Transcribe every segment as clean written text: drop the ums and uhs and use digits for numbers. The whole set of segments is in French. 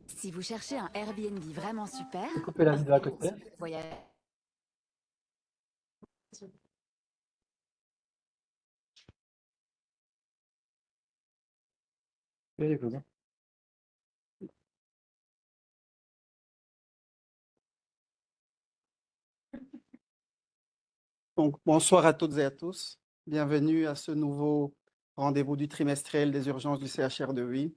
Si vous cherchez un Airbnb vraiment super, Je vais couper la vidéo à côté. voyage. Et voilà. Donc, bonsoir à toutes et à tous. Bienvenue à ce nouveau rendez-vous du trimestriel des urgences du CHR de Huy.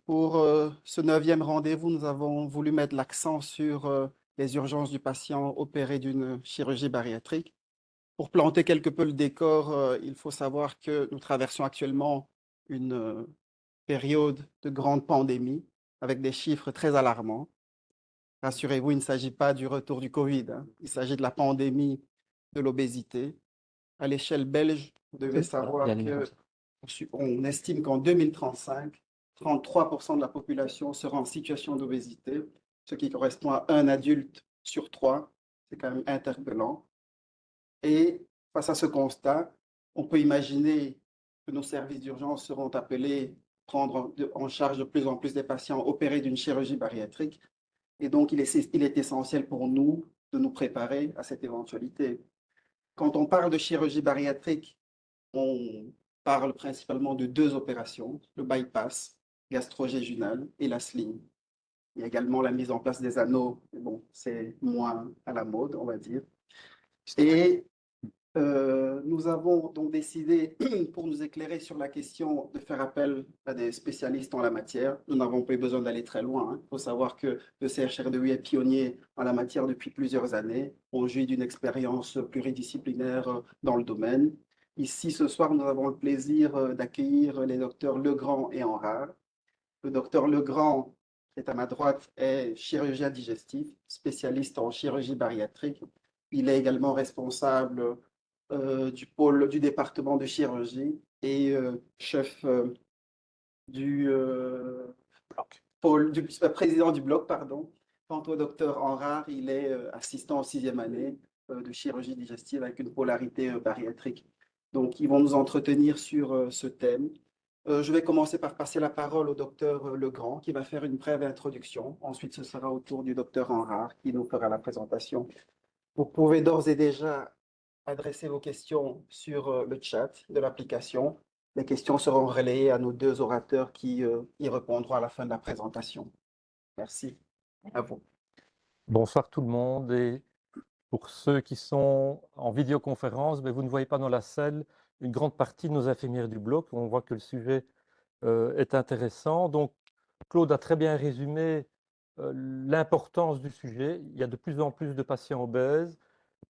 Pour ce 9e rendez-vous, nous avons voulu mettre l'accent sur les urgences du patient opéré d'une chirurgie bariatrique. Pour planter quelque peu le décor, il faut savoir que nous traversons actuellement une période de grande pandémie avec des chiffres très alarmants. Rassurez-vous, il ne s'agit pas du retour du Covid, hein. Il s'agit de la pandémie de l'obésité. À l'échelle belge, vous devez savoir qu'on estime qu'en 2035, 33% de la population sera en situation d'obésité, ce qui correspond à un adulte sur trois. C'est quand même interpellant. Et face à ce constat, on peut imaginer que nos services d'urgence seront appelés à prendre en charge de plus en plus des patients opérés d'une chirurgie bariatrique. Et donc, il est essentiel pour nous de nous préparer à cette éventualité. Quand on parle de chirurgie bariatrique, on parle principalement de deux opérations, le bypass gastro-jéjunal et la sling. Il y a également la mise en place des anneaux, mais bon, c'est moins à la mode, on va dire. Et nous avons donc décidé, pour nous éclairer sur la question, de faire appel à des spécialistes en la matière. Nous n'avons pas eu besoin d'aller très loin, hein. Il faut savoir que le CHR de Huy est pionnier en la matière depuis plusieurs années. On jouit d'une expérience pluridisciplinaire dans le domaine. Ici, ce soir, nous avons le plaisir d'accueillir les docteurs Legrand et Henrard. Le docteur Legrand, qui est à ma droite, est chirurgien digestif, spécialiste en chirurgie bariatrique. Il est également responsable du pôle du département de chirurgie et chef du président du bloc, pardon. Quant au docteur Henrard, il est assistant en 6e année de chirurgie digestive avec une polarité bariatrique. Donc, ils vont nous entretenir sur ce thème. Je vais commencer par passer la parole au docteur Legrand qui va faire une brève introduction. Ensuite, ce sera au tour du docteur Henrard qui nous fera la présentation. Vous pouvez d'ores et déjà adresser vos questions sur le chat de l'application. Les questions seront relayées à nos deux orateurs qui y répondront à la fin de la présentation. Merci. À vous. Bonsoir tout le monde, et pour ceux qui sont en vidéoconférence, vous ne voyez pas dans la salle une grande partie de nos infirmières du bloc. On voit que le sujet est intéressant. Donc Claude a très bien résumé l'importance du sujet. Il y a de plus en plus de patients obèses,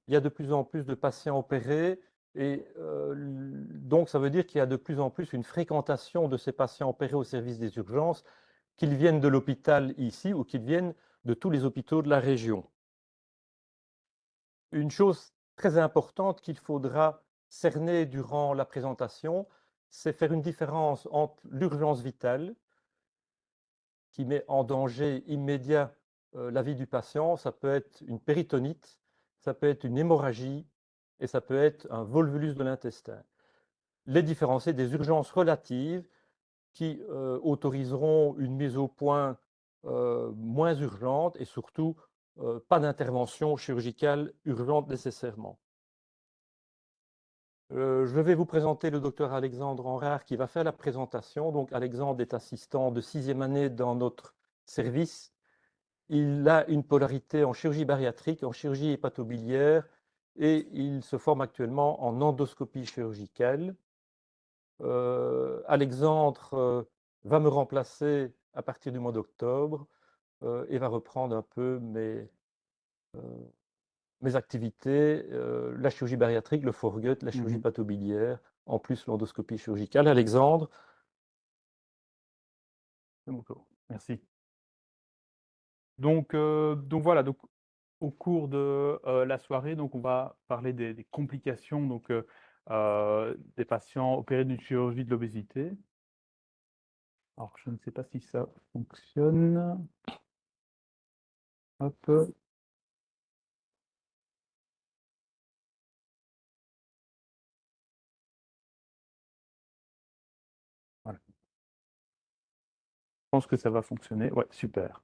il y a de plus en plus de patients opérés, et donc ça veut dire qu'il y a de plus en plus une fréquentation de ces patients opérés au service des urgences, qu'ils viennent de l'hôpital ici ou qu'ils viennent de tous les hôpitaux de la région. Une chose très importante qu'il faudra cerner durant la présentation, c'est faire une différence entre l'urgence vitale, qui met en danger immédiat la vie du patient. Ça peut être une péritonite, ça peut être une hémorragie et ça peut être un volvulus de l'intestin. Les différencier des urgences relatives qui autoriseront une mise au point moins urgente et surtout pas d'intervention chirurgicale urgente nécessairement. Je vais vous présenter le docteur Alexandre Henrard qui va faire la présentation. Donc Alexandre est assistant de 6e année dans notre service. Il a une polarité en chirurgie bariatrique, en chirurgie hépatobiliaire, et il se forme actuellement en endoscopie chirurgicale. Alexandre va me remplacer à partir du mois d'octobre et va reprendre un peu mes activités, la chirurgie bariatrique, le foregut, la chirurgie hépatobiliaire, en plus l'endoscopie chirurgicale. Alexandre. Merci. Donc voilà, donc, au cours de la soirée, donc, on va parler des complications donc, des patients opérés d'une chirurgie de l'obésité. Alors, je ne sais pas si ça fonctionne. Hop. Voilà. pense que ça va fonctionner. Ouais, super.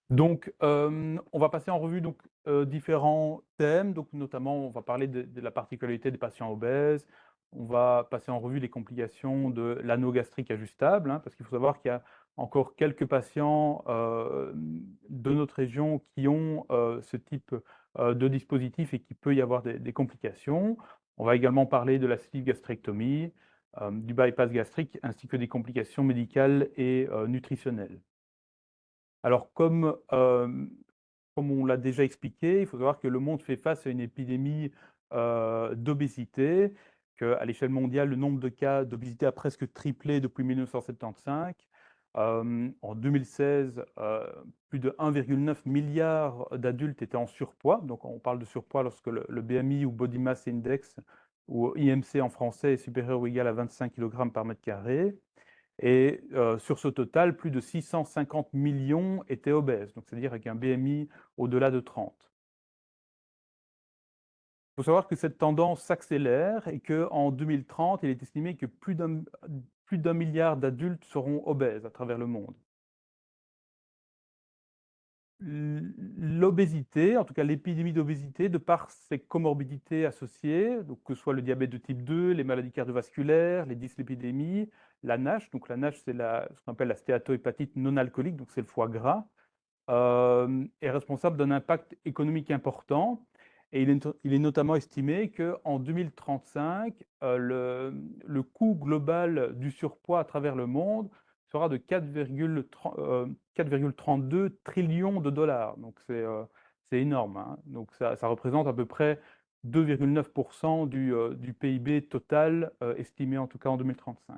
Donc, on va passer en revue donc, différents thèmes. Donc, notamment, on va parler de la particularité des patients obèses. On va passer en revue les complications de l'anneau gastrique ajustable, hein, parce qu'il faut savoir qu'il y a encore quelques patients de notre région qui ont ce type de dispositif et qu'il peut y avoir des complications. On va également parler de la sleeve gastrectomie, du bypass gastrique, ainsi que des complications médicales et nutritionnelles. Alors, comme on l'a déjà expliqué, il faut savoir que le monde fait face à une épidémie d'obésité, qu'à l'échelle mondiale, le nombre de cas d'obésité a presque triplé depuis 1975. En 2016, plus de 1,9 milliard d'adultes étaient en surpoids. Donc, on parle de surpoids lorsque le BMI ou Body Mass Index, ou IMC en français, est supérieur ou égal à 25 kg par mètre carré. Et sur ce total, plus de 650 millions étaient obèses, donc c'est-à-dire avec un BMI au-delà de 30. Il faut savoir que cette tendance s'accélère et qu'en 2030, il est estimé que plus d'un milliard d'adultes seront obèses à travers le monde. L'obésité, en tout cas l'épidémie d'obésité, de par ses comorbidités associées, donc que ce soit le diabète de type 2, les maladies cardiovasculaires, les dyslipidémies, la NASH, donc la NASH c'est ce qu'on appelle la stéatohépatite non alcoolique, donc c'est le foie gras, est responsable d'un impact économique important. Et il est notamment estimé qu'en 2035, le coût global du surpoids à travers le monde sera de 4,32 trillions de dollars. Donc c'est énorme, hein. Donc ça représente à peu près 2,9% du PIB total, estimé en tout cas en 2035.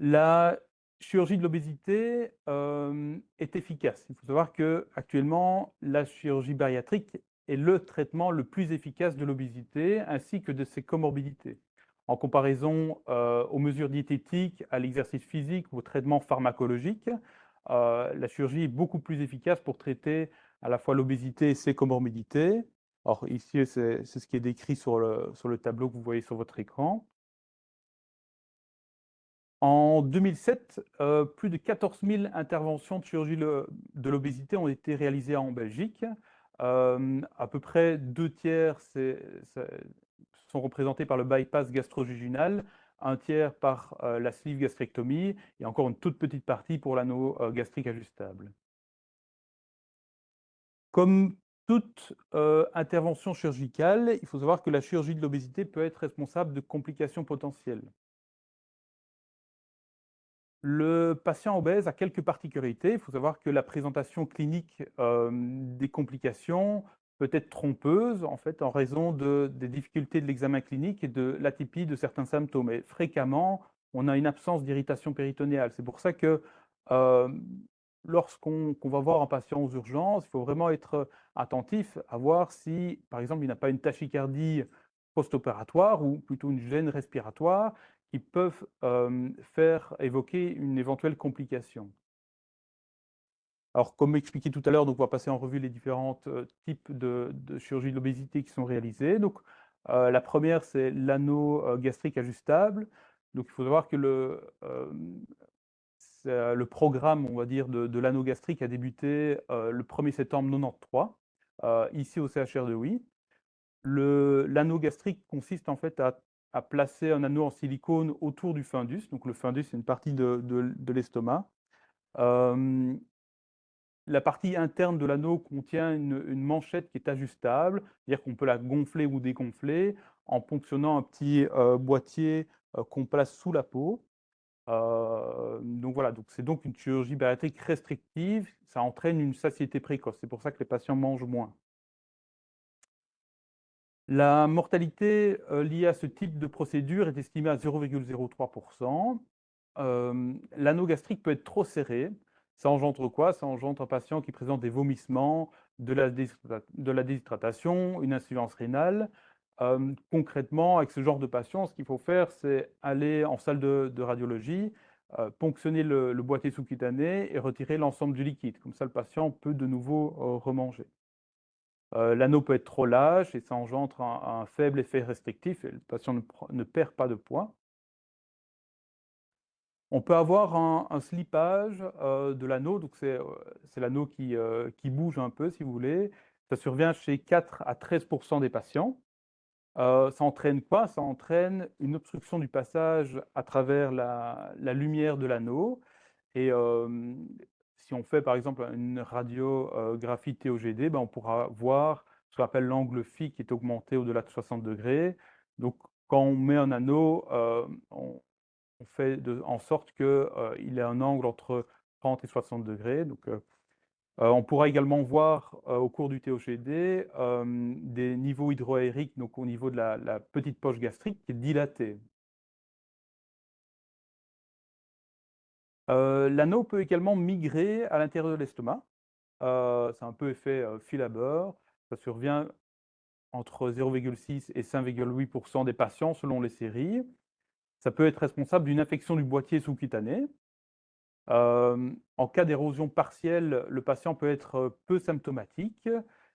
La chirurgie de l'obésité est efficace. Il faut savoir qu'actuellement, la chirurgie bariatrique est le traitement le plus efficace de l'obésité ainsi que de ses comorbidités. En comparaison aux mesures diététiques, à l'exercice physique ou au traitement pharmacologique, la chirurgie est beaucoup plus efficace pour traiter à la fois l'obésité et ses comorbidités. Or, ici, c'est ce qui est décrit sur le tableau que vous voyez sur votre écran. En 2007, plus de 14 000 interventions de chirurgie de l'obésité ont été réalisées en Belgique. À peu près 2 tiers sont représentés par le bypass gastro-jejunal, 1 tiers par la sleeve gastrectomie et encore une toute petite partie pour l'anneau gastrique ajustable. Comme toute intervention chirurgicale, il faut savoir que la chirurgie de l'obésité peut être responsable de complications potentielles. Le patient obèse a quelques particularités. Il faut savoir que la présentation clinique des complications peut être trompeuse, en fait, en raison des difficultés de l'examen clinique et de l'atypie de certains symptômes. Et fréquemment, on a une absence d'irritation péritonéale. C'est pour ça que lorsqu'on va voir un patient aux urgences, il faut vraiment être attentif à voir si, par exemple, il n'a pas une tachycardie post-opératoire ou plutôt une gêne respiratoire qui peuvent faire évoquer une éventuelle complication. Alors, comme expliqué tout à l'heure, on va passer en revue les différents types de chirurgie de l'obésité qui sont réalisés. Donc, la première, c'est l'anneau gastrique ajustable. Donc, il faut savoir que le programme, on va dire, de l'anneau gastrique a débuté le 1er septembre 1993, ici au CHR de Huy. L'anneau gastrique consiste en fait à placer un anneau en silicone autour du fundus. Donc le fundus, c'est une partie de l'estomac. La partie interne de l'anneau contient une manchette qui est ajustable, c'est-à-dire qu'on peut la gonfler ou dégonfler en ponctionnant un petit boîtier qu'on place sous la peau. Donc voilà, c'est donc une chirurgie bariatrique restrictive, ça entraîne une satiété précoce, c'est pour ça que les patients mangent moins. La mortalité liée à ce type de procédure est estimée à 0,03%. L'anneau gastrique peut être trop serré. Ça engendre quoi? Ça engendre un patient qui présente des vomissements, de la déshydratation, une insuffisance rénale. Concrètement, avec ce genre de patient, ce qu'il faut faire, c'est aller en salle de radiologie, ponctionner le boîtier sous-cutané et retirer l'ensemble du liquide. Comme ça, le patient peut de nouveau remanger. L'anneau peut être trop lâche et ça engendre un faible effet restrictif et le patient ne perd pas de poids. On peut avoir un slipage de l'anneau, donc c'est l'anneau qui bouge un peu, si vous voulez. Ça survient chez 4 à 13% des patients. Ça entraîne quoi? Ça entraîne une obstruction du passage à travers la lumière de l'anneau et si on fait par exemple une radiographie TOGD, ben, on pourra voir ce qu'on appelle l'angle phi qui est augmenté au-delà de 60°. Donc quand on met un anneau, on fait en sorte qu'il ait un angle entre 30 et 60°. Donc on pourra également voir au cours du TOGD des niveaux hydroaériques, donc au niveau de la petite poche gastrique qui est dilatée. L'anneau peut également migrer à l'intérieur de l'estomac. C'est un peu effet fil à beurre. Ça survient entre 0,6 et 5,8% des patients selon les séries. Ça peut être responsable d'une infection du boîtier sous-cutané. En cas d'érosion partielle, le patient peut être peu symptomatique.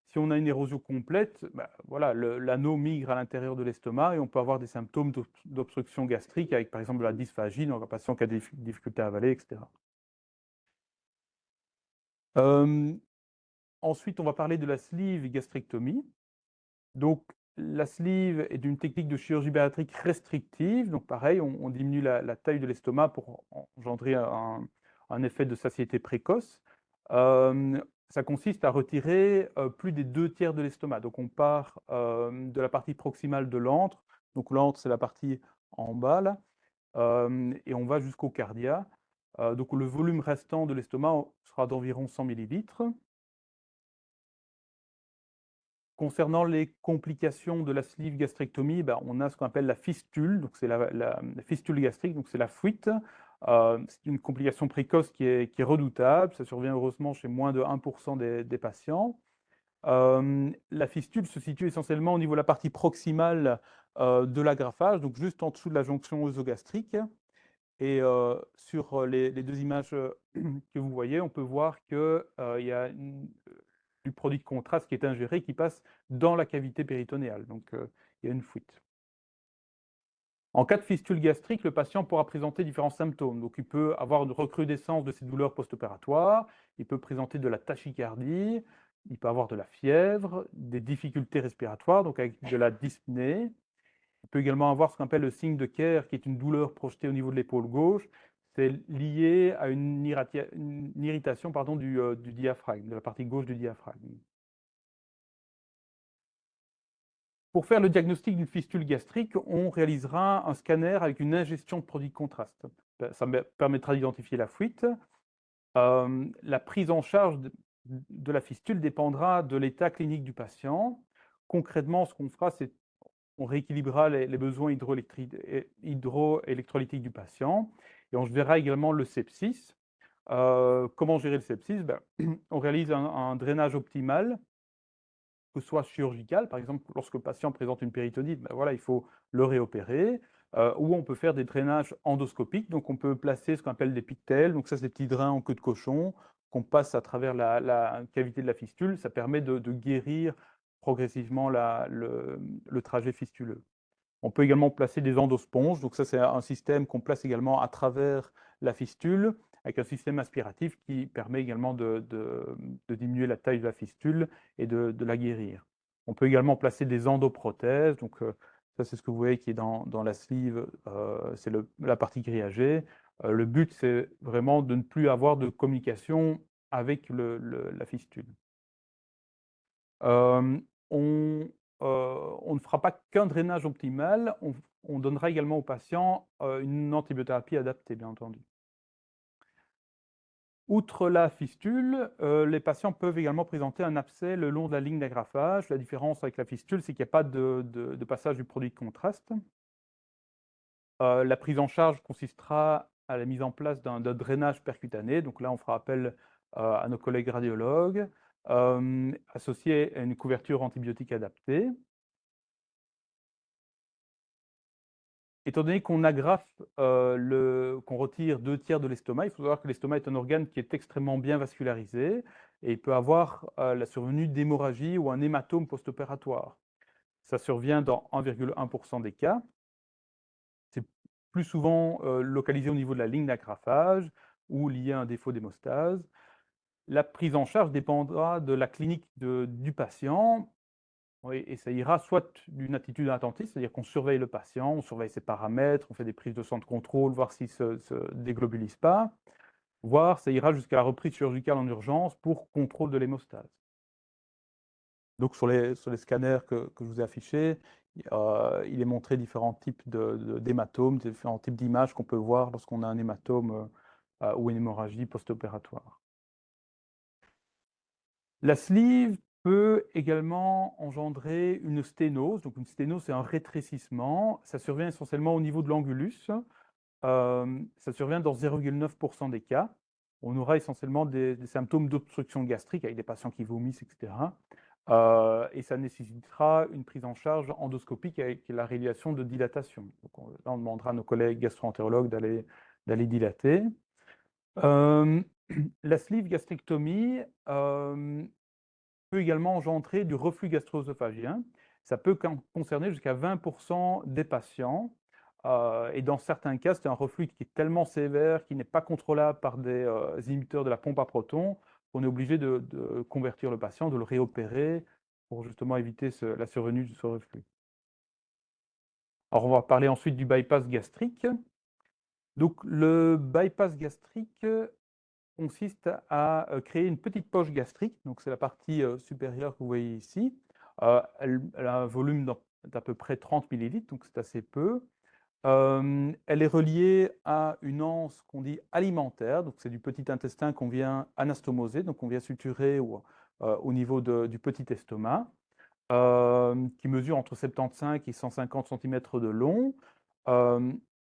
Si on a une érosion complète, bah, voilà, l'anneau migre à l'intérieur de l'estomac et on peut avoir des symptômes d'obstruction gastrique avec par exemple de la dysphagie, donc un patient qui a des difficultés à avaler, etc. Ensuite, on va parler de la sleeve gastrectomie. Donc, la sleeve est une technique de chirurgie bariatrique restrictive. Donc, pareil, on diminue la taille de l'estomac pour engendrer un effet de satiété précoce. Ça consiste à retirer plus des 2 tiers de l'estomac. Donc, on part de la partie proximale de l'antre. Donc, l'antre, c'est la partie en bas, là, et on va jusqu'au cardia. Donc, le volume restant de l'estomac sera d'environ 100 millilitres. Concernant les complications de la sleeve gastrectomie, ben, on a ce qu'on appelle la fistule, donc c'est la fistule gastrique, donc c'est la fuite. C'est une complication précoce qui est redoutable, ça survient heureusement chez moins de 1% des patients. La fistule se situe essentiellement au niveau de la partie proximale de l'agraphage, donc juste en dessous de la jonction œsogastrique. Et sur les 2 images que vous voyez, on peut voir qu'il y a du produit de contraste qui est ingéré, qui passe dans la cavité péritonéale. Donc, il y a une fuite. En cas de fistule gastrique, le patient pourra présenter différents symptômes. Donc, il peut avoir une recrudescence de ses douleurs post-opératoires, il peut présenter de la tachycardie, il peut avoir de la fièvre, des difficultés respiratoires, donc avec de la dyspnée. Il peut également avoir ce qu'on appelle le signe de Kerr, qui est une douleur projetée au niveau de l'épaule gauche. C'est lié à une irritation pardon, du diaphragme, de la partie gauche du diaphragme. Pour faire le diagnostic d'une fistule gastrique, on réalisera un scanner avec une ingestion de produits de contraste. Ça permettra d'identifier la fuite. La prise en charge de la fistule dépendra de l'état clinique du patient. Concrètement, ce qu'on fera, c'est on rééquilibrera les besoins hydroélectrolytiques du patient et on verra également le sepsis. Comment gérer le sepsis? Ben, on réalise un drainage optimal, que ce soit chirurgical, par exemple, lorsque le patient présente une péritonite, ben voilà, il faut le réopérer, ou on peut faire des drainages endoscopiques, donc on peut placer ce qu'on appelle des pictelles, donc ça c'est des petits drains en queue de cochon qu'on passe à travers la cavité de la fistule, ça permet de guérir progressivement le trajet fistuleux. On peut également placer des endosponges, donc ça c'est un système qu'on place également à travers la fistule, avec un système aspiratif qui permet également de diminuer la taille de la fistule et de la guérir. On peut également placer des endoprothèses, donc ça c'est ce que vous voyez qui est dans la sleeve, c'est la partie grillagée. Le but c'est vraiment de ne plus avoir de communication avec la fistule. On ne fera pas qu'un drainage optimal, on donnera également aux patients une antibiothérapie adaptée, bien entendu. Outre la fistule, les patients peuvent également présenter un abcès le long de la ligne d'agrafage. La différence avec la fistule, c'est qu'il n'y a pas de passage du produit de contraste. La prise en charge consistera à la mise en place d'un drainage percutané. Donc là, on fera appel à nos collègues radiologues, associé à une couverture antibiotique adaptée. Étant donné qu'on agrafe, qu'on retire 2 tiers de l'estomac, il faut savoir que l'estomac est un organe qui est extrêmement bien vascularisé et il peut avoir la survenue d'hémorragie ou un hématome post-opératoire. Ça survient dans 1,1% des cas. C'est plus souvent localisé au niveau de la ligne d'agrafage ou lié à un défaut d'hémostase. La prise en charge dépendra de la clinique du patient. Oui, et ça ira soit d'une attitude attentive, c'est-à-dire qu'on surveille le patient, on surveille ses paramètres, on fait des prises de sang de contrôle, voir s'il ne se déglobulise pas, voire ça ira jusqu'à la reprise chirurgicale en urgence pour contrôle de l'hémostase. Donc sur les scanners que je vous ai affichés, il est montré différents types d'hématomes, différents types d'images qu'on peut voir lorsqu'on a un hématome ou une hémorragie post-opératoire. La sleeve peut également engendrer une sténose. Donc une sténose, c'est un rétrécissement. Ça survient essentiellement au niveau de l'angulus. Ça survient dans 0,9% des cas. On aura essentiellement des symptômes d'obstruction gastrique avec des patients qui vomissent, etc. Et ça nécessitera une prise en charge endoscopique avec la réalisation de dilatation. Donc là, on demandera à nos collègues gastro-entérologues d'aller dilater. La sleeve gastrectomie peut également engendrer du reflux gastro-œsophagien. Ça peut concerner jusqu'à 20% des patients. Et dans certains cas, c'est un reflux qui est tellement sévère, qui n'est pas contrôlable par des inhibiteurs de la pompe à protons, qu'on est obligé de convertir le patient, de le réopérer pour justement éviter la survenue de ce reflux. Alors, on va parler ensuite du bypass gastrique. Donc, le bypass gastrique consiste à créer une petite poche gastrique. Donc, c'est la partie supérieure que vous voyez ici. Elle a un volume d'à peu près 30 millilitres, donc c'est assez peu. Elle est reliée à une anse qu'on dit alimentaire, donc c'est du petit intestin qu'on vient anastomoser, donc on vient suturer au niveau du petit estomac, qui mesure entre 75 et 150 cm de long.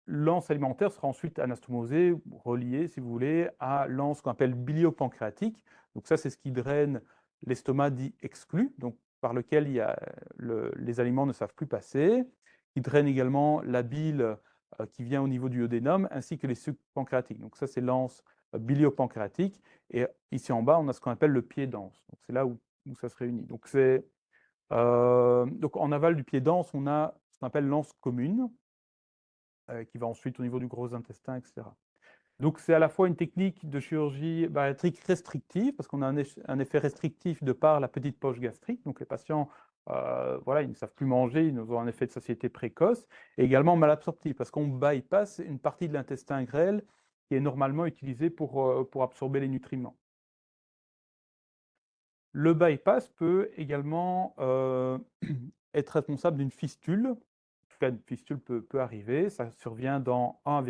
L'anse alimentaire sera ensuite anastomosée, reliée, si vous voulez, à l'anse qu'on appelle biliopancréatique. Donc ça, c'est ce qui draine l'estomac dit exclu, donc par lequel les aliments ne savent plus passer. Il draine également la bile qui vient au niveau du duodénum, ainsi que les sucs pancréatiques. Donc ça, c'est l'anse biliopancréatique. Et ici en bas, on a ce qu'on appelle le pied d'anse. Donc c'est là où ça se réunit. Donc en aval du pied d'anse, on a ce qu'on appelle l'anse commune, qui va ensuite au niveau du gros intestin, etc. Donc c'est à la fois une technique de chirurgie bariatrique restrictive, parce qu'on a un effet restrictif de par la petite poche gastrique. Donc les patients, voilà, ils ne savent plus manger, ils ont un effet de satiété précoce, et également malabsorptif, parce qu'on bypass une partie de l'intestin grêle qui est normalement utilisée pour absorber les nutriments. Le bypass peut également être responsable d'une fistule. En tout cas, une fistule peut arriver. Ça survient dans 1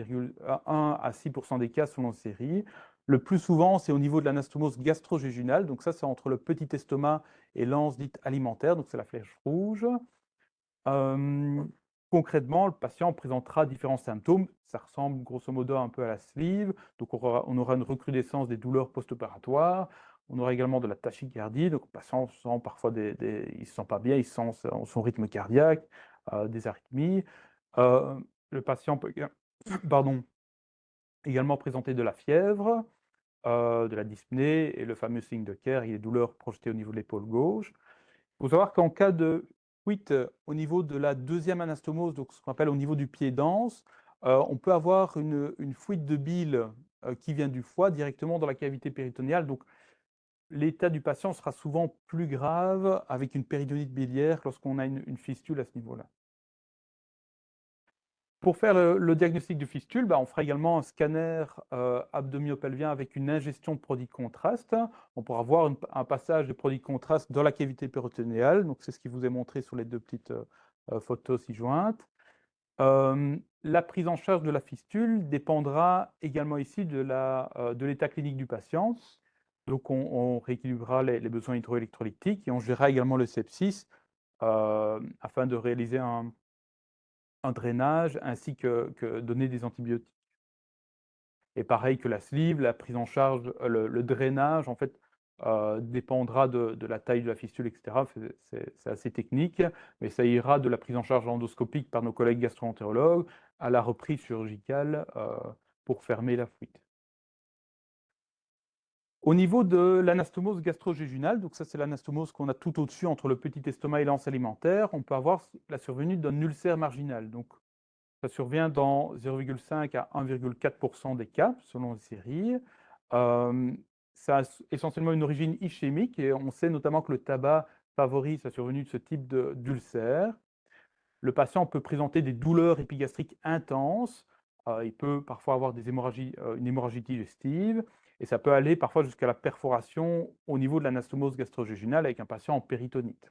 à 6% des cas selon série. Le plus souvent, c'est au niveau de l'anastomose gastro-jéjunale. Donc ça, c'est entre le petit estomac et l'anse dite alimentaire. Donc c'est la flèche rouge. Concrètement, le patient présentera différents symptômes. Ça ressemble grosso modo un peu à la sleeve. Donc on aura une recrudescence des douleurs post-opératoires. On aura également de la tachycardie. Donc le patient sent parfois il ne se sent pas bien, il sent son rythme cardiaque, des arythmies. Le patient peut également présenter de la fièvre, de la dyspnée et le fameux signe de Kerr, il y a des douleurs projetées au niveau de l'épaule gauche. Il faut savoir qu'en cas de fuite au niveau de la deuxième anastomose, donc ce qu'on appelle au niveau du pied d'anse, on peut avoir une fuite de bile qui vient du foie directement dans la cavité péritoniale. Donc l'état du patient sera souvent plus grave avec une péridonite biliaire lorsqu'on a une fistule à ce niveau-là. Pour faire le diagnostic de fistule, on fera également un scanner abdominopelvien avec une ingestion de produits de contraste. On pourra voir un passage de produits de contraste dans la cavité péritonéale. Donc c'est ce qui vous est montré sur les deux petites photos ci-jointes. La prise en charge de la fistule dépendra également ici de l'état clinique du patient. Donc on rééquilibrera les besoins hydroélectrolytiques et on gérera également le sepsis afin de réaliser un drainage ainsi que donner des antibiotiques. Et pareil que la sleeve, la prise en charge, le drainage, en fait, dépendra de la taille de la fistule, etc. C'est assez technique, mais ça ira de la prise en charge endoscopique par nos collègues gastro-entérologues à la reprise chirurgicale pour fermer la fuite. Au niveau de l'anastomose gastro-jéjunale, donc ça c'est l'anastomose qu'on a tout au-dessus entre le petit estomac et l'anse alimentaire, on peut avoir la survenue d'un ulcère marginal. Donc Ça survient dans 0,5 à 1,4% des cas, selon les séries. Ça a essentiellement une origine ischémique et on sait notamment que le tabac favorise la survenue de ce type d'ulcère. Le patient peut présenter des douleurs épigastriques intenses. Il peut parfois avoir des hémorragies, une hémorragie digestive et ça peut aller parfois jusqu'à la perforation au niveau de l'anastomose gastro-jejunale avec un patient en péritonite.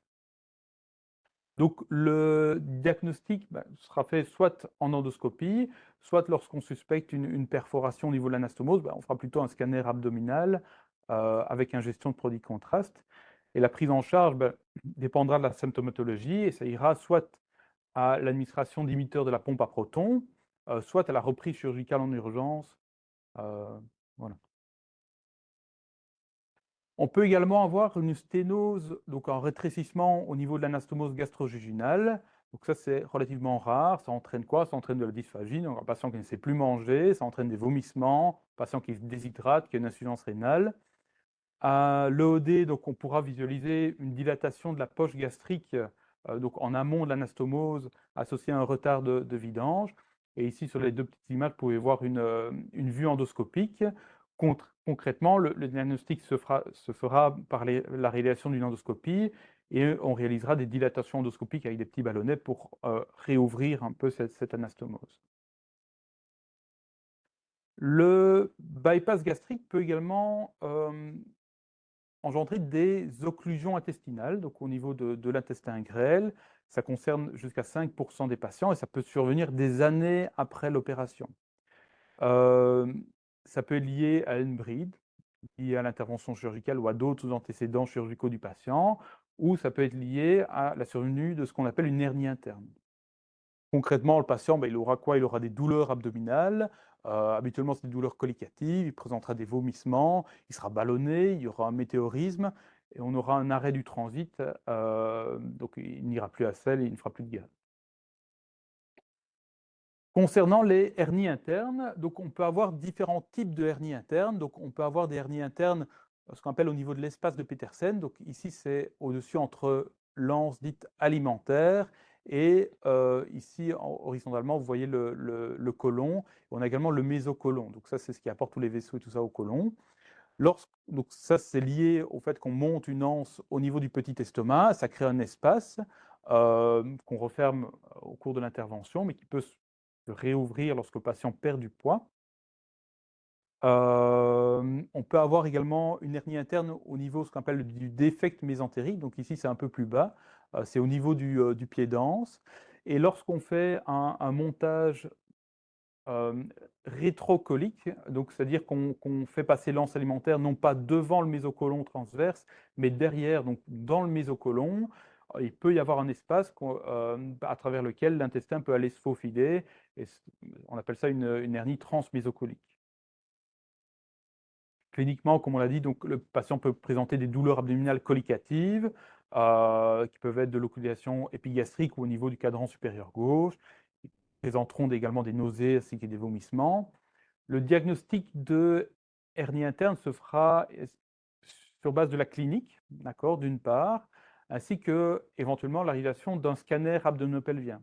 Donc, le diagnostic sera fait soit en endoscopie, soit lorsqu'on suspecte une perforation au niveau de l'anastomose, on fera plutôt un scanner abdominal avec ingestion de produits contraste. Et la prise en charge dépendra de la symptomatologie et ça ira soit à l'administration d'inhibiteurs de la pompe à protons, soit à la reprise chirurgicale en urgence. Voilà. On peut également avoir une sténose, donc un rétrécissement au niveau de l'anastomose gastro-jejunale. Donc ça, c'est relativement rare. Ça entraîne quoi? Ça entraîne de la dysphagie, donc un patient qui ne sait plus manger, ça entraîne des vomissements, un patient qui se déshydrate, qui a une insuffisance rénale. À l'EOD, donc on pourra visualiser une dilatation de la poche gastrique, donc en amont de l'anastomose, associée à un retard de vidange. Et ici, sur les deux petites images, vous pouvez voir une vue endoscopique. Concrètement, le diagnostic se fera par la réalisation d'une endoscopie et on réalisera des dilatations endoscopiques avec des petits ballonnets pour réouvrir un peu cette anastomose. Le bypass gastrique peut également engendrer des occlusions intestinales, donc au niveau de l'intestin grêle. Ça concerne jusqu'à 5% des patients et ça peut survenir des années après l'opération. Ça peut être lié à une bride, lié à l'intervention chirurgicale ou à d'autres antécédents chirurgicaux du patient, ou ça peut être lié à la survenue de ce qu'on appelle une hernie interne. Concrètement, le patient, il aura quoi? Il aura des douleurs abdominales. Habituellement, c'est des douleurs collicatives. Il présentera des vomissements. Il sera ballonné. Il y aura un météorisme. Et on aura un arrêt du transit. Donc, il n'ira plus à selle et il ne fera plus de gaz. Concernant les hernies internes, donc on peut avoir différents types de hernies internes. Donc, on peut avoir des hernies internes, ce qu'on appelle au niveau de l'espace de Petersen. Donc, ici, c'est au-dessus entre l'anse dite alimentaire et ici, horizontalement, vous voyez le côlon. On a également le mésocolon. Donc, ça, c'est ce qui apporte tous les vaisseaux et tout ça au côlon. Donc, ça, c'est lié au fait qu'on monte une anse au niveau du petit estomac. Ça crée un espace qu'on referme au cours de l'intervention, mais qui peut se réouvrir lorsque le patient perd du poids. On peut avoir également une hernie interne au niveau ce qu'on appelle du défect mésentérique. Donc ici, c'est un peu plus bas. C'est au niveau du pied d'anse. Et lorsqu'on fait un montage rétrocolique, donc c'est-à-dire qu'on fait passer l'anse alimentaire non pas devant le mésocolon transverse, mais derrière, donc dans le mésocolon, il peut y avoir un espace à travers lequel l'intestin peut aller se faufiler, et on appelle ça une hernie transmésocolique. Cliniquement, comme on l'a dit, donc le patient peut présenter des douleurs abdominales collicatives, qui peuvent être de l'occlusion épigastrique ou au niveau du cadran supérieur gauche. Ils présenteront également des nausées ainsi que des vomissements. Le diagnostic de hernie interne se fera sur base de la clinique, d'accord, d'une part, ainsi que éventuellement la réalisation d'un scanner abdominopelvien.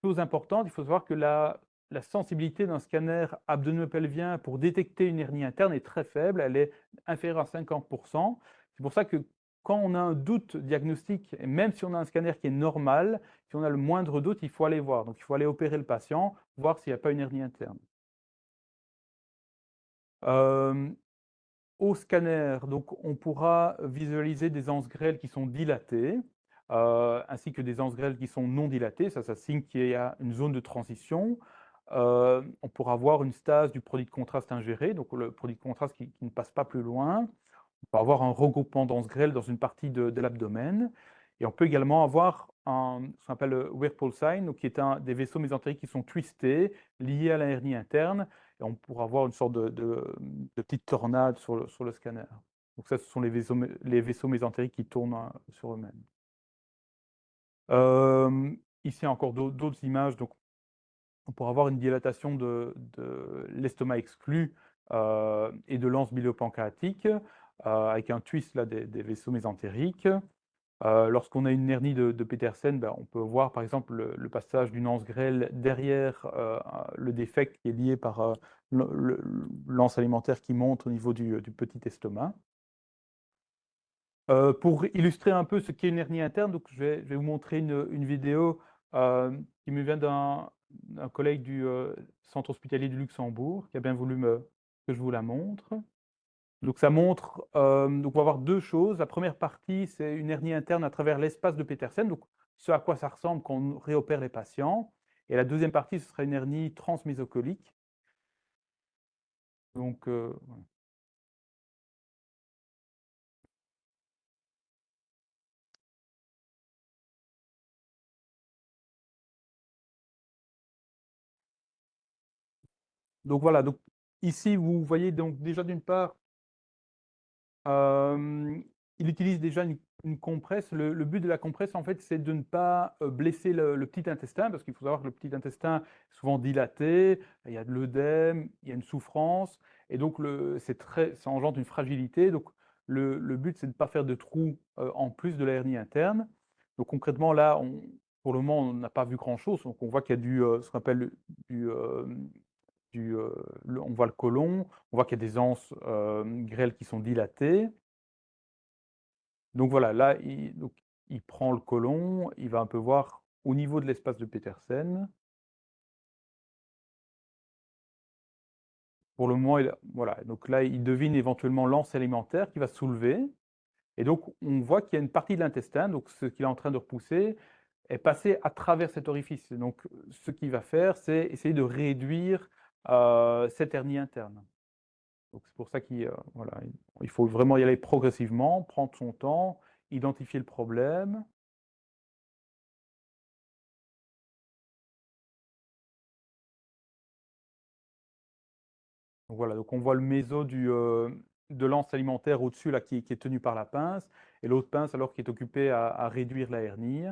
Chose importante, il faut savoir que la sensibilité d'un scanner abdominopelvien pour détecter une hernie interne est très faible, elle est inférieure à 50%. C'est pour ça que quand on a un doute diagnostique, et même si on a un scanner qui est normal, si on a le moindre doute, il faut aller voir. Donc il faut aller opérer le patient, voir s'il n'y a pas une hernie interne. Au scanner, donc, on pourra visualiser des anses grêles qui sont dilatées, ainsi que des anses grêles qui sont non dilatées. Ça signe qu'il y a une zone de transition. On pourra voir une stase du produit de contraste ingéré, donc le produit de contraste qui ne passe pas plus loin. On peut avoir un regroupement d'anses grêles dans une partie de l'abdomen. Et on peut également avoir ce qu'on appelle le Whirlpool sign, donc qui est des vaisseaux mésentériques qui sont twistés, liés à la hernie interne. Et on pourra avoir une sorte de petite tornade sur le scanner. Donc ça, ce sont les vaisseaux mésentériques qui tournent sur eux-mêmes. Ici, encore d'autres images. Donc, on pourra avoir une dilatation de l'estomac exclu et de l'anse biliopancréatique avec un twist là, des vaisseaux mésentériques. Lorsqu'on a une hernie de Petersen, ben, on peut voir par exemple le passage d'une anse grêle derrière le défect qui est lié par l'anse alimentaire qui monte au niveau du petit estomac. Pour illustrer un peu ce qu'est une hernie interne, donc je vais vous montrer une vidéo qui me vient d'un collègue du centre hospitalier du Luxembourg, qui a bien voulu que je vous la montre. Donc ça montre, donc on va voir 2 choses. La première partie, c'est une hernie interne à travers l'espace de Petersen, donc ce à quoi ça ressemble quand on réopère les patients. Et la deuxième partie, ce sera une hernie transmésocolique. Donc, voilà. Donc voilà, donc ici vous voyez donc déjà d'une part, il utilise déjà une compresse. Le but de la compresse, en fait, c'est de ne pas, blesser le petit intestin, parce qu'il faut savoir que le petit intestin est souvent dilaté, il y a de l'œdème, il y a une souffrance et donc ça engendre une fragilité. Donc le but, c'est de ne pas faire de trous, en plus de la hernie interne. Donc concrètement, là, pour le moment, on n'a pas vu grand-chose. Donc on voit qu'il y a ce qu'on appelle du, on voit le côlon, on voit qu'il y a des anses, grêles qui sont dilatées. Donc voilà, là, il prend le côlon, il va un peu voir au niveau de l'espace de Petersen. Pour le moment, voilà, donc là, il devine éventuellement l'anse alimentaire qui va se soulever et donc on voit qu'il y a une partie de l'intestin, donc ce qu'il est en train de repousser est passé à travers cet orifice. Donc ce qu'il va faire, c'est essayer de réduire, cette hernie interne. Donc c'est pour ça voilà, il faut vraiment y aller progressivement, prendre son temps, identifier le problème. Donc voilà, donc on voit le méso de l'anse alimentaire au-dessus là qui est tenu par la pince et l'autre pince alors qui est occupée à réduire la hernie.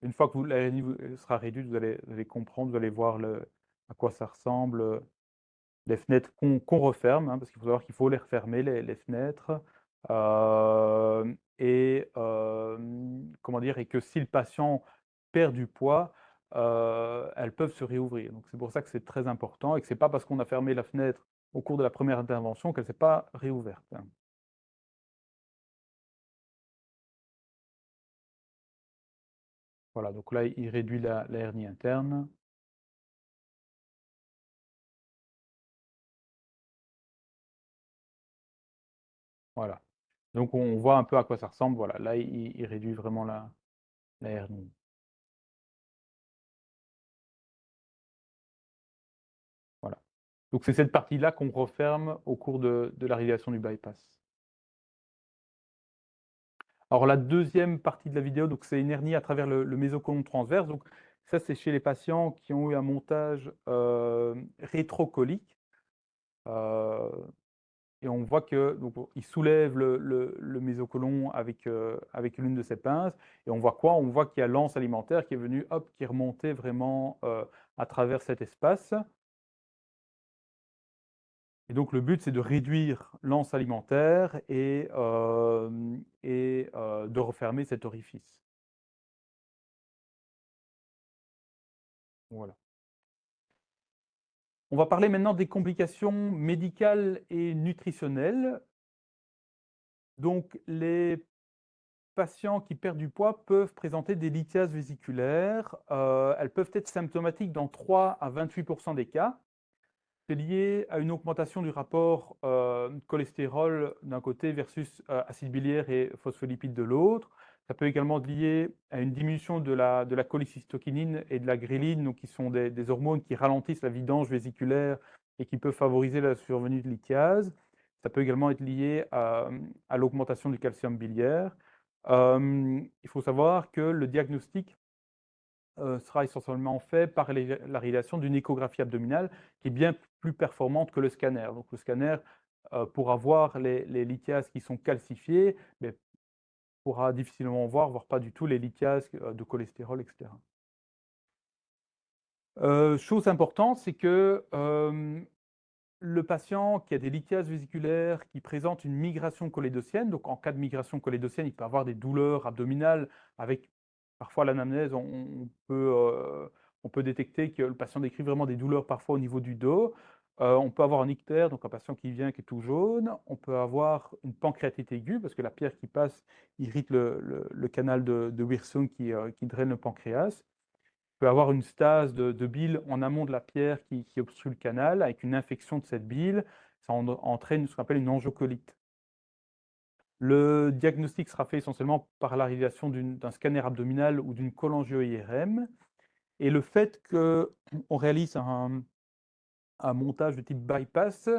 Une fois que la hernie sera réduite, vous allez comprendre, vous allez voir à quoi ça ressemble, les fenêtres qu'on referme, hein, parce qu'il faut savoir qu'il faut les refermer les fenêtres, comment dire? Et que si le patient perd du poids, elles peuvent se réouvrir. Donc c'est pour ça que c'est très important et que c'est pas parce qu'on a fermé la fenêtre au cours de la première intervention qu'elle s'est pas réouverte, hein. Voilà, donc là, il réduit la hernie interne. Voilà. Donc on voit un peu à quoi ça ressemble. Voilà, là, il réduit vraiment la hernie. Voilà. Donc c'est cette partie-là qu'on referme au cours de la réalisation du bypass. Alors la deuxième partie de la vidéo, donc c'est une hernie à travers le mésocôlon transverse. Donc ça, c'est chez les patients qui ont eu un montage rétrocolique. Et on voit que donc il soulève le mésocôlon avec l'une de ses pinces et on voit quoi? On voit qu'il y a l'anse alimentaire qui est venue, hop, qui est remontée vraiment, à travers cet espace. Et donc le but, c'est de réduire l'anse alimentaire et de refermer cet orifice. Voilà. On va parler maintenant des complications médicales et nutritionnelles. Donc les patients qui perdent du poids peuvent présenter des lithiases vésiculaires. Elles peuvent être symptomatiques dans 3 à 28 des cas. C'est lié à une augmentation du rapport cholestérol d'un côté versus acide biliaire et phospholipides de l'autre. Ça peut également être lié à une diminution de la cholécystokinine et de la gréline, donc qui sont des hormones qui ralentissent la vidange vésiculaire et qui peuvent favoriser la survenue de lithiase. Ça peut également être lié à l'augmentation du calcium biliaire. Il faut savoir que le diagnostic sera essentiellement fait par la réalisation d'une échographie abdominale qui est bien plus performante que le scanner. Donc le scanner pourra voir les lithiases qui sont calcifiées, mais pourra difficilement voir, voire pas du tout, les lithiases de cholestérol, etc. Chose importante, c'est que le patient qui a des lithiases vésiculaires, qui présente une migration cholédossienne, donc en cas de migration cholédossienne, il peut avoir des douleurs abdominales avec parfois l'anamnèse, on peut détecter que le patient décrit vraiment des douleurs parfois au niveau du dos. On peut avoir un ictère, donc un patient qui vient qui est tout jaune. On peut avoir une pancréatite aiguë, parce que la pierre qui passe irrite le canal de Wirsung qui draine le pancréas. On peut avoir une stase de bile en amont de la pierre qui obstrue le canal, avec une infection de cette bile. Ça entraîne ce qu'on appelle une angiocolite. Le diagnostic sera fait essentiellement par la réalisation d'un scanner abdominal ou d'une cholangio-IRM. Et le fait qu'on réalise un montage de type bypass,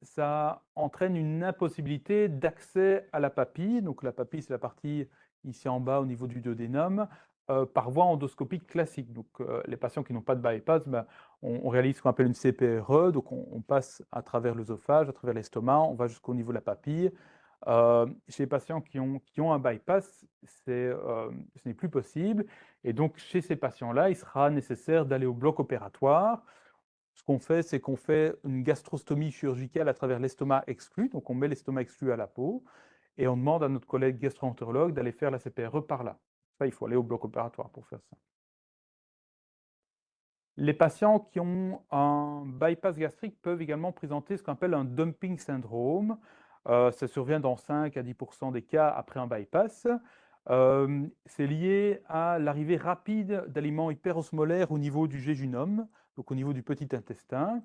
ça entraîne une impossibilité d'accès à la papille. Donc la papille, c'est la partie ici en bas au niveau du duodénum, par voie endoscopique classique. Donc les patients qui n'ont pas de bypass, on réalise ce qu'on appelle une CPRE, donc on passe à travers l'œsophage, à travers l'estomac, on va jusqu'au niveau de la papille. Chez les patients qui ont un bypass, ce n'est plus possible. Et donc, chez ces patients-là, il sera nécessaire d'aller au bloc opératoire. Ce qu'on fait, c'est qu'on fait une gastrostomie chirurgicale à travers l'estomac exclu. Donc, on met l'estomac exclu à la peau et on demande à notre collègue gastro-entérologue d'aller faire la CPRE par là. Ça, il faut aller au bloc opératoire pour faire ça. Les patients qui ont un bypass gastrique peuvent également présenter ce qu'on appelle un dumping syndrome. Ça survient dans 5 à 10% des cas après un bypass. C'est lié à l'arrivée rapide d'aliments hyperosmolaires au niveau du jéjunum, donc au niveau du petit intestin.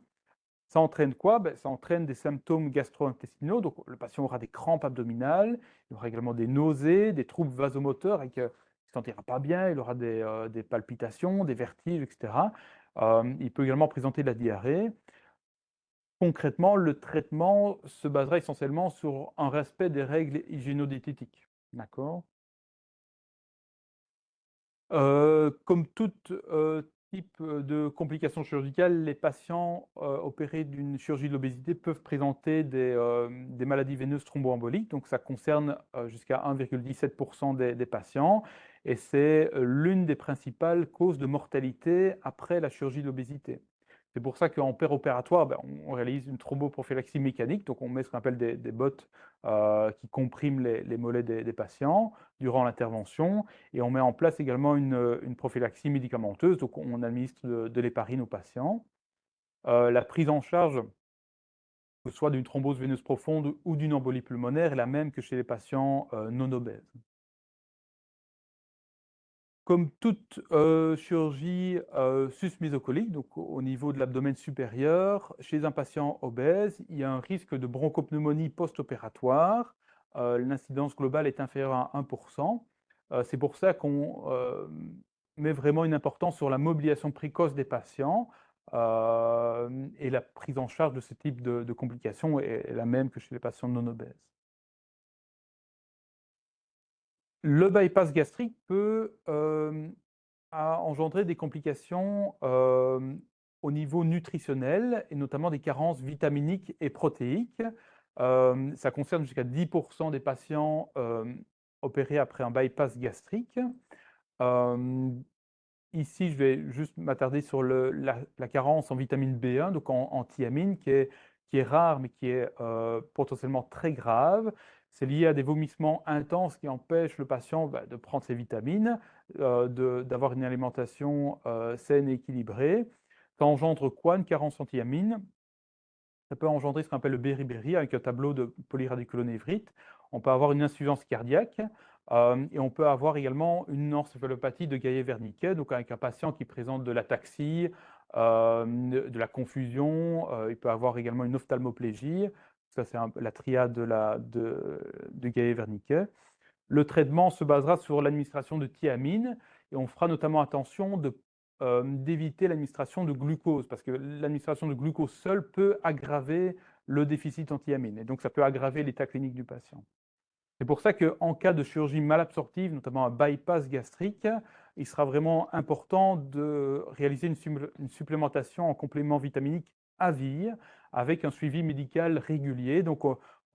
Ça entraîne quoi? Ça entraîne des symptômes gastro-intestinaux. Donc, le patient aura des crampes abdominales, il aura également des nausées, des troubles vasomoteurs, il ne se sentira pas bien, il aura des palpitations, des vertiges, etc. Il peut également présenter de la diarrhée. Concrètement, le traitement se basera essentiellement sur un respect des règles hygiéno-diététiques. D'accord? Comme tout type de complications chirurgicales, les patients opérés d'une chirurgie de l'obésité peuvent présenter des maladies veineuses thromboemboliques. Donc, ça concerne jusqu'à 1,17% des patients. Et c'est l'une des principales causes de mortalité après la chirurgie de l'obésité. C'est pour ça qu'en péropératoire, on réalise une thromboprophylaxie mécanique. Donc, on met ce qu'on appelle des bottes qui compriment les mollets des patients durant l'intervention. Et on met en place également une prophylaxie médicamenteuse. Donc, on administre de l'héparine aux patients. La prise en charge, que ce soit d'une thrombose veineuse profonde ou d'une embolie pulmonaire, est la même que chez les patients non obèses. Comme toute chirurgie susmésocolique, donc au niveau de l'abdomen supérieur, chez un patient obèse, il y a un risque de bronchopneumonie post-opératoire. L'incidence globale est inférieure à 1%. C'est pour ça qu'on met vraiment une importance sur la mobilisation précoce des patients et la prise en charge de ce type de complications est la même que chez les patients non obèses. Le bypass gastrique peut engendrer des complications au niveau nutritionnel et notamment des carences vitaminiques et protéiques. Ça concerne jusqu'à 10% des patients opérés après un bypass gastrique. Ici, je vais juste m'attarder sur la carence en vitamine B1, donc en thiamine, qui est rare, mais qui est potentiellement très grave. C'est lié à des vomissements intenses qui empêchent le patient de prendre ses vitamines, d'avoir une alimentation saine et équilibrée. Ça engendre quoi? Une carence en thiamine. Ça peut engendrer ce qu'on appelle le beriberi avec un tableau de polyradiculonévrite. On peut avoir une insuffisance cardiaque et on peut avoir également une encéphalopathie de Gaillet-Wernicke, donc avec un patient qui présente de l'ataxie, de la confusion. Il peut avoir également une ophtalmoplégie. Ça, c'est la triade de Gaillet-Wernicke. Le traitement se basera sur l'administration de thiamine et on fera notamment attention d'éviter l'administration de glucose, parce que l'administration de glucose seule peut aggraver le déficit en thiamine, et donc ça peut aggraver l'état clinique du patient. C'est pour ça qu'en cas de chirurgie malabsorptive, notamment un bypass gastrique, il sera vraiment important de réaliser une supplémentation en complément vitaminique à vie, avec un suivi médical régulier. Donc,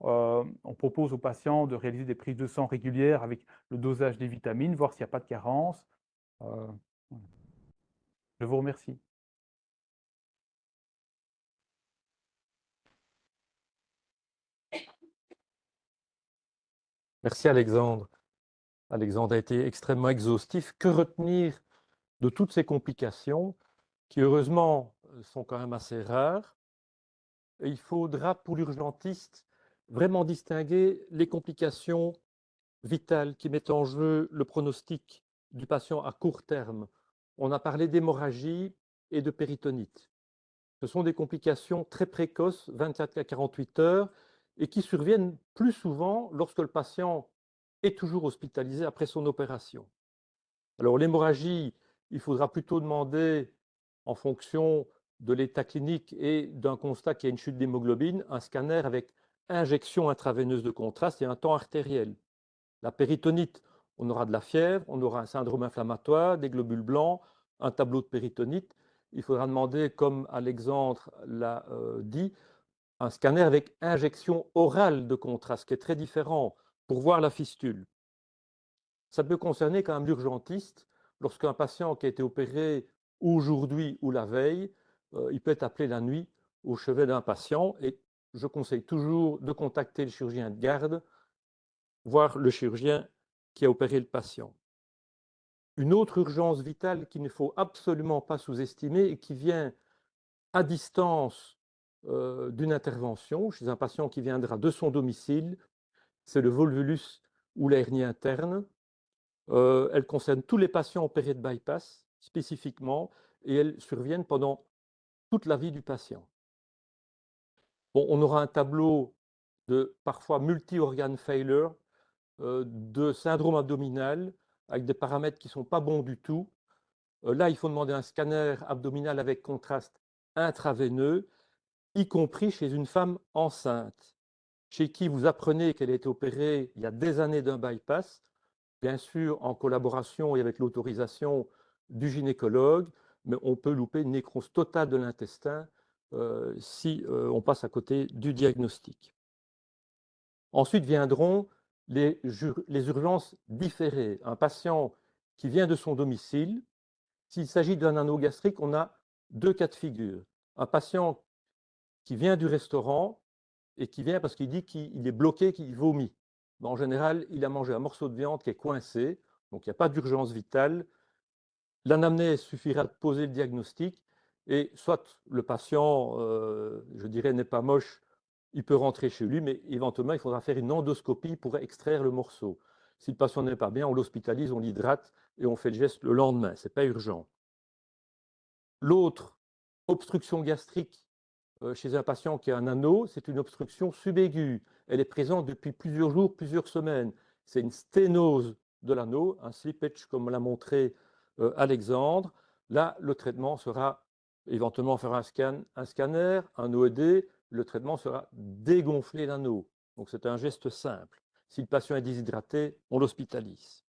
on propose aux patients de réaliser des prises de sang régulières avec le dosage des vitamines, voir s'il n'y a pas de carence. Je vous remercie. Merci Alexandre. Alexandre a été extrêmement exhaustif. Que retenir de toutes ces complications qui, heureusement, sont quand même assez rares? Et il faudra, pour l'urgentiste, vraiment distinguer les complications vitales qui mettent en jeu le pronostic du patient à court terme. On a parlé d'hémorragie et de péritonite. Ce sont des complications très précoces, 24 à 48 heures, et qui surviennent plus souvent lorsque le patient est toujours hospitalisé après son opération. Alors l'hémorragie, il faudra plutôt demander, en fonction de l'état clinique et d'un constat qu'il y a une chute d'hémoglobine, un scanner avec injection intraveineuse de contraste et un temps artériel. La péritonite, on aura de la fièvre, on aura un syndrome inflammatoire, des globules blancs, un tableau de péritonite. Il faudra demander, comme Alexandre l'a dit, un scanner avec injection orale de contraste, qui est très différent, pour voir la fistule. Ça peut concerner quand même l'urgentiste. Lorsqu'un patient qui a été opéré aujourd'hui ou la veille, il peut être appelé la nuit au chevet d'un patient et je conseille toujours de contacter le chirurgien de garde, voire le chirurgien qui a opéré le patient. Une autre urgence vitale qu'il ne faut absolument pas sous-estimer et qui vient à distance d'une intervention chez un patient qui viendra de son domicile, c'est le volvulus ou la hernie interne. Elles concernent tous les patients opérés de bypass spécifiquement et elles surviennent pendant toute la vie du patient. Bon, on aura un tableau de parfois multi-organ failure, de syndrome abdominal avec des paramètres qui ne sont pas bons du tout. Là, il faut demander un scanner abdominal avec contraste intraveineux, y compris chez une femme enceinte, chez qui vous apprenez qu'elle a été opérée il y a des années d'un bypass, bien sûr en collaboration et avec l'autorisation du gynécologue, mais on peut louper une nécrose totale de l'intestin si on passe à côté du diagnostic. Ensuite viendront les urgences différées. Un patient qui vient de son domicile, s'il s'agit d'un anneau gastrique, on a deux cas de figure. Un patient qui vient du restaurant et qui vient parce qu'il dit qu'il est bloqué, qu'il vomit. Mais en général, il a mangé un morceau de viande qui est coincé, donc il n'y a pas d'urgence vitale. L'anamnèse suffira de poser le diagnostic et soit le patient, je dirais, n'est pas moche, il peut rentrer chez lui, mais éventuellement, il faudra faire une endoscopie pour extraire le morceau. Si le patient n'est pas bien, on l'hospitalise, on l'hydrate et on fait le geste le lendemain. Ce n'est pas urgent. L'autre, obstruction gastrique chez un patient qui a un anneau, c'est une obstruction subaiguë. Elle est présente depuis plusieurs jours, plusieurs semaines. C'est une sténose de l'anneau, un slippage comme l'a montré Alexandre. Là, le traitement sera éventuellement faire un scanner, un OED. Le traitement sera dégonfler l'anneau. Donc c'est un geste simple. Si le patient est déshydraté, on l'hospitalise.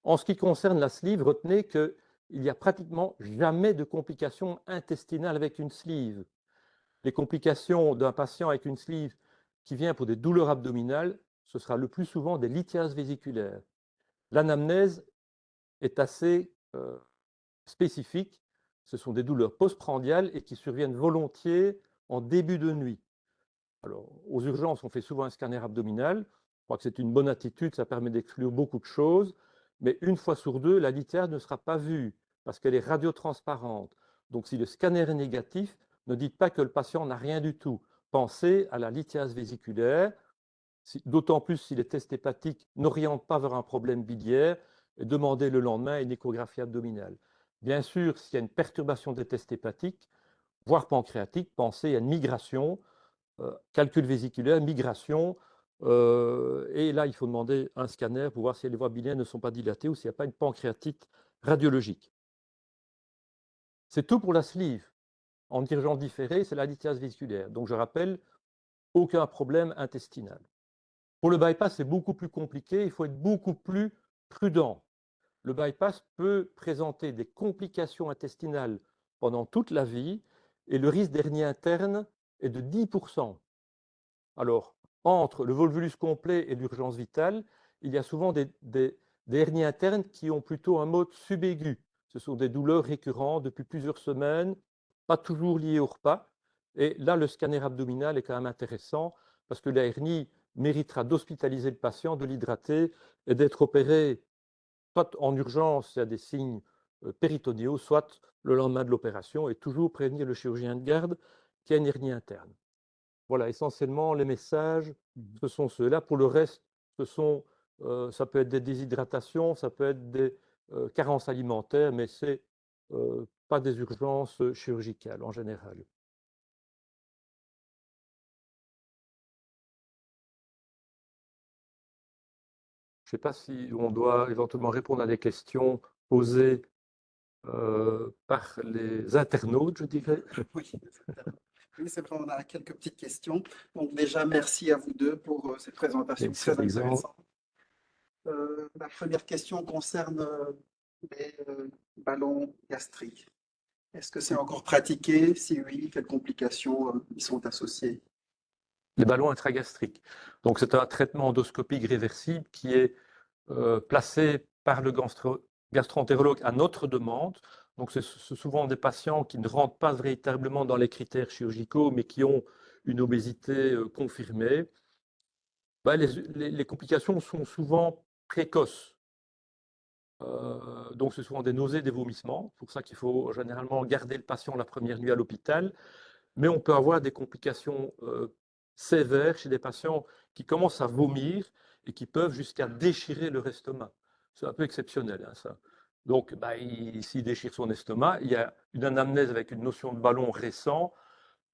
En ce qui concerne la sleeve, retenez qu'il n'y a pratiquement jamais de complications intestinales avec une sleeve. Les complications d'un patient avec une sleeve qui vient pour des douleurs abdominales, ce sera le plus souvent des lithiases vésiculaires. L'anamnèse est assez spécifique. Ce sont des douleurs postprandiales et qui surviennent volontiers en début de nuit. Alors, aux urgences, on fait souvent un scanner abdominal. Je crois que c'est une bonne attitude, ça permet d'exclure beaucoup de choses. Mais une fois sur deux, la lithiase ne sera pas vue parce qu'elle est radiotransparente. Donc, si le scanner est négatif, ne dites pas que le patient n'a rien du tout. Pensez à la lithiase vésiculaire, d'autant plus si les tests hépatiques n'orientent pas vers un problème biliaire, et demandez le lendemain une échographie abdominale. Bien sûr, s'il y a une perturbation des tests hépatiques, voire pancréatiques, pensez à une migration, calcul vésiculaire, migration, et là, il faut demander un scanner pour voir si les voies biliaires ne sont pas dilatées ou s'il n'y a pas une pancréatite radiologique. C'est tout pour la sleeve. En urgence différée, c'est la lithiase vésiculaire. Donc, je rappelle, aucun problème intestinal. Pour le bypass, c'est beaucoup plus compliqué. Il faut être beaucoup plus prudent. Le bypass peut présenter des complications intestinales pendant toute la vie et le risque d'hernie interne est de 10%. Alors, entre le volvulus complet et l'urgence vitale, il y a souvent des hernies internes qui ont plutôt un mode subaigu. Ce sont des douleurs récurrentes depuis plusieurs semaines, pas toujours liées au repas. Et là, le scanner abdominal est quand même intéressant parce que la hernie méritera d'hospitaliser le patient, de l'hydrater et d'être opéré soit en urgence, il y a des signes péritonéaux, soit le lendemain de l'opération, et toujours prévenir le chirurgien de garde qu'il y a une hernie interne. Voilà, essentiellement, les messages, ce sont ceux-là. Pour le reste, ça peut être des déshydratations, ça peut être des carences alimentaires, mais ce n'est pas des urgences chirurgicales en général. Je ne sais pas si on doit éventuellement répondre à des questions posées par les internautes, je dirais. Oui, oui, c'est vrai, on a quelques petites questions. Donc déjà, merci à vous deux pour cette présentation Merci, très Alexandre. intéressante. La première question concerne les ballons gastriques. Est-ce que c'est encore pratiqué? Si oui, quelles complications y sont associées? Les ballons intragastriques. Donc, c'est un traitement endoscopique réversible qui est placé par le gastro-entérologue à notre demande. Donc, c'est souvent des patients qui ne rentrent pas véritablement dans les critères chirurgicaux, mais qui ont une obésité confirmée. Ben, les complications sont souvent précoces. Donc, c'est souvent des nausées, des vomissements. C'est pour ça qu'il faut généralement garder le patient la première nuit à l'hôpital. Mais on peut avoir des complications sévères chez des patients qui commencent à vomir et qui peuvent jusqu'à déchirer leur estomac. C'est un peu exceptionnel, hein, ça. Donc, bah, s'il déchire son estomac, il y a une anamnèse avec une notion de ballon récent,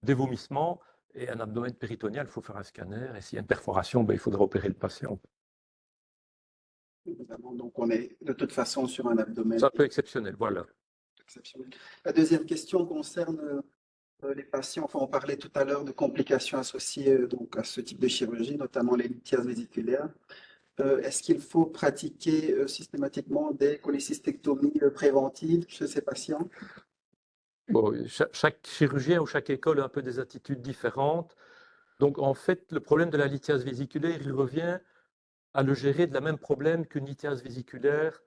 des vomissements et un abdomen péritonial. Il faut faire un scanner et s'il y a une perforation, bah, il faudra opérer le patient. Évidemment, donc on est de toute façon sur un abdomen C'est un peu exceptionnel, voilà. exceptionnel. La deuxième question concerne les patients. Enfin, on parlait tout à l'heure de complications associées donc, à ce type de chirurgie, notamment les lithiases vésiculaires. Est-ce qu'il faut pratiquer systématiquement des cholécystectomies préventives chez ces patients? Bon, chaque chirurgien ou chaque école a un peu des attitudes différentes. Donc, en fait, le problème de la lithiase vésiculaire, il revient à le gérer de la même problème qu'une lithiase vésiculaire,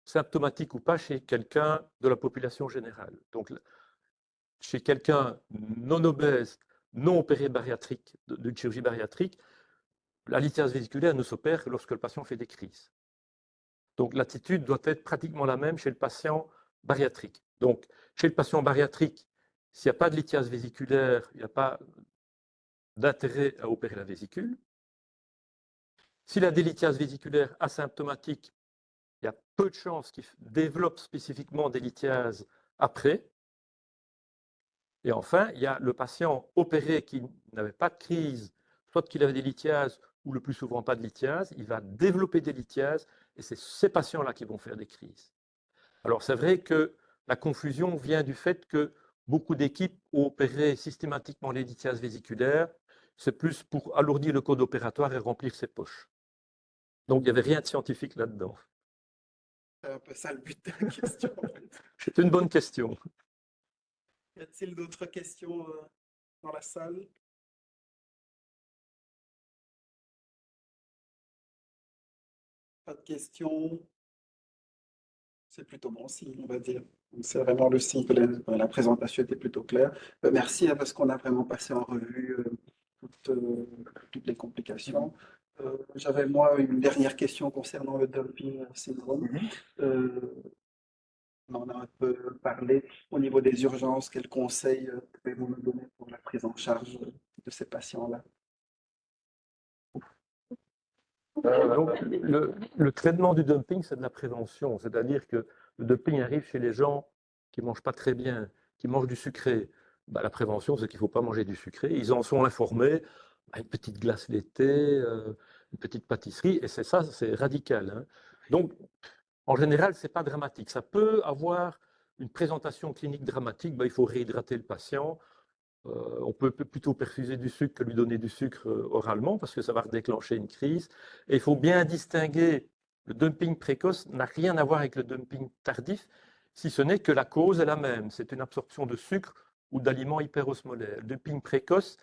symptomatique ou pas, chez quelqu'un de la population générale. Donc, chez quelqu'un non obèse, non opéré bariatrique, d'une chirurgie bariatrique, la lithiase vésiculaire ne s'opère que lorsque le patient fait des crises. Donc, l'attitude doit être pratiquement la même chez le patient bariatrique. Donc, chez le patient bariatrique, s'il n'y a pas de lithiase vésiculaire, il n'y a pas d'intérêt à opérer la vésicule. S'il a des lithiases vésiculaires asymptomatiques, il y a peu de chances qu'il développe spécifiquement des lithiases après. Et enfin, il y a le patient opéré qui n'avait pas de crise, soit qu'il avait des lithiases ou le plus souvent pas de lithiases, il va développer des lithiases et c'est ces patients-là qui vont faire des crises. Alors c'est vrai que la confusion vient du fait que beaucoup d'équipes ont opéré systématiquement les lithiases vésiculaires, c'est plus pour alourdir le code opératoire et remplir ses poches. Donc il n'y avait rien de scientifique là-dedans. C'est un peu ça le but de la question. C'est une bonne question. Y a-t-il d'autres questions dans la salle? Pas de questions? C'est plutôt bon signe, on va dire. C'est vraiment le signe que la présentation était plutôt claire. Merci, hein, parce qu'on a vraiment passé en revue toutes les complications. J'avais moi une dernière question concernant le dumping syndrome. On en a un peu parlé au niveau des urgences. Quels conseils pouvez-vous me donner pour la prise en charge de ces patients-là? Donc, le traitement du dumping, c'est de la prévention. C'est-à-dire que le dumping arrive chez les gens qui ne mangent pas très bien, qui mangent du sucré. Bah, la prévention, c'est qu'il ne faut pas manger du sucré. Ils en sont informés. Bah, une petite glace laitée, une petite pâtisserie, et c'est ça, c'est radical, hein. Donc, en général, ce n'est pas dramatique. Ça peut avoir une présentation clinique dramatique. Bah, il faut réhydrater le patient. On peut plutôt perfuser du sucre que lui donner du sucre oralement parce que ça va déclencher une crise. Et il faut bien distinguer, le dumping précoce n'a rien à voir avec le dumping tardif, si ce n'est que la cause est la même. C'est une absorption de sucre ou d'aliments hyperosmolaires. Le dumping précoce,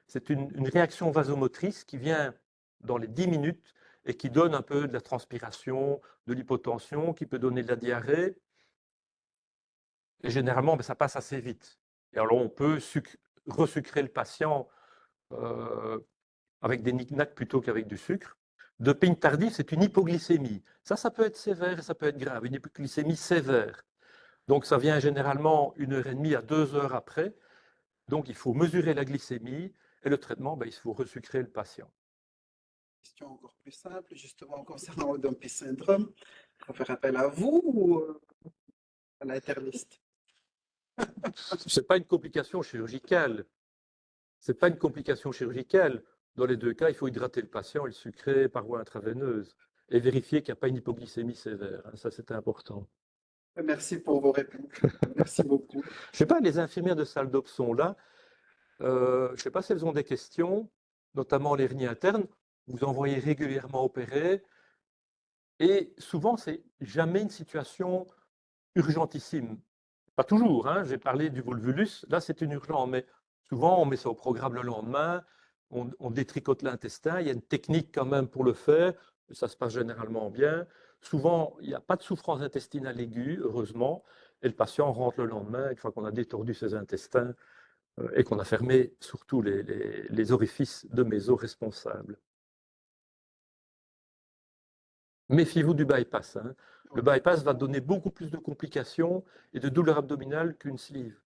c'est une réaction vasomotrice qui vient dans les 10 minutes et qui donne un peu de la transpiration, de l'hypotension, qui peut donner de la diarrhée. Et généralement, ça passe assez vite. Et alors, on peut resucrer le patient avec des knick-knacks plutôt qu'avec du sucre. De peigne tardif, c'est une hypoglycémie. Ça peut être sévère et ça peut être grave, une hypoglycémie sévère. Donc ça vient généralement 1h30 à 2 heures après. Donc il faut mesurer la glycémie et le traitement, il faut resucrer le patient. Question encore plus simple, justement concernant le Dumpy syndrome. On fait appel à vous ou à l'interniste? Ce n'est pas une complication chirurgicale. C'est pas une complication chirurgicale. Dans les deux cas, il faut hydrater le patient et le sucrer par voie intraveineuse et vérifier qu'il n'y a pas une hypoglycémie sévère. Ça, c'est important. Merci pour vos réponses. Merci beaucoup. Je ne sais pas, les infirmières de salle d'op sont là. Je ne sais pas si elles ont des questions, notamment l'hernie interne. Vous envoyez régulièrement opérer. Et souvent, c'est jamais une situation urgentissime. Pas toujours, hein. J'ai parlé du volvulus. Là, c'est une urgence, mais souvent, on met ça au programme le lendemain. On détricote l'intestin. Il y a une technique quand même pour le faire. Ça se passe généralement bien. Souvent, il n'y a pas de souffrance intestinale aiguë, heureusement. Et le patient rentre le lendemain, une fois qu'on a détordu ses intestins et qu'on a fermé surtout les orifices de méso responsables. Méfiez-vous du bypass, hein. Le bypass va donner beaucoup plus de complications et de douleurs abdominales qu'une sleeve.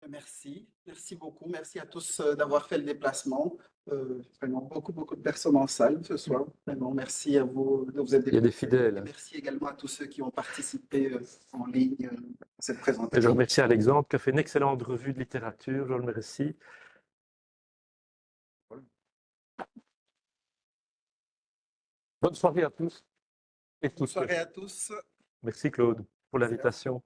Merci, merci beaucoup. Merci à tous d'avoir fait le déplacement. Vraiment beaucoup de personnes en salle ce soir. Vraiment, merci à vous de vous être Il y a des déplacés. fidèles. Et merci également à tous ceux qui ont participé en ligne à cette Et je présentation. remercie Alexandre qui a fait une excellente revue de littérature. Je le remercie. Bonne soirée à tous et Bonne toutes. soirée à tous. Merci Claude pour l'invitation.